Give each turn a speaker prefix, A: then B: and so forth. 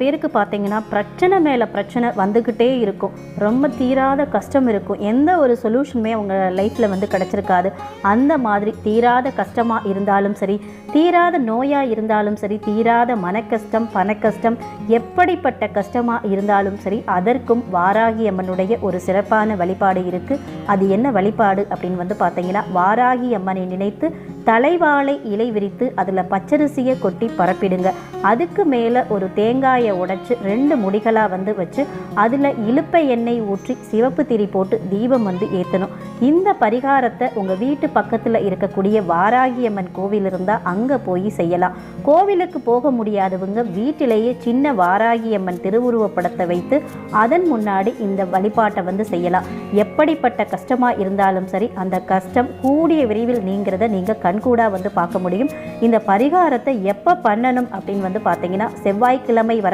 A: பேருக்கு பார்த்தீங்கன்னா, பிரச்சனை மேல பிரச்சனை வந்துக்கிட்டே இருக்கும். ரொம்ப தீராத கஷ்டம் இருக்கும். எந்த ஒரு சொல்யூஷனுமே அவங்க லைஃப்ல கிடைச்சிருக்காது. அந்த மாதிரி தீராத கஷ்டமா இருந்தாலும் சரி, தீராத நோயா இருந்தாலும் சரி, தீராத மனக்கஷ்டம், பணக்கஷ்டம், எப்படிப்பட்ட கஷ்டமா இருந்தாலும் சரி, அதற்கும் வாராகி அம்மனுடைய ஒரு சிறப்பான வழிபாடு இருக்கு. அது என்ன வழிபாடு அப்படின்னு பார்த்தீங்கன்னா, வாராகி அம்மனை நினைத்து தலைவாழை இலை விரித்து அதில் பச்சரிசியை கொட்டி பரப்பிடுங்க. அதுக்கு மேலே ஒரு தேங்காயை உடைச்சு 2 முடிகளாக வச்சு அதில் இலுப்பை எண்ணெய் ஊற்றி சிவப்பு திரி போட்டு தீபம் ஏற்றணும். இந்த பரிகாரத்தை உங்கள் வீட்டு பக்கத்தில் இருக்கக்கூடிய வாராகி அம்மன் கோவில் இருந்தால் அங்கே போய் செய்யலாம். கோவிலுக்கு போக முடியாதவங்க வீட்டிலேயே சின்ன வாராகி அம்மன் திருவுருவப்படத்தை வைத்து அதன் முன்னாடி இந்த வழிபாட்டை செய்யலாம். எப்படிப்பட்ட கஷ்டமாக இருந்தாலும் சரி, அந்த கஷ்டம் கூடிய விரைவில் நீங்கிறத நீங்கள் கண்கூடாக பார்க்க முடியும். இந்த பரிகாரத்தை எப்போ பண்ணணும் அப்படின்னு பார்த்தீங்கன்னா, செவ்வாய்க்கிழமை வரக்கூடிய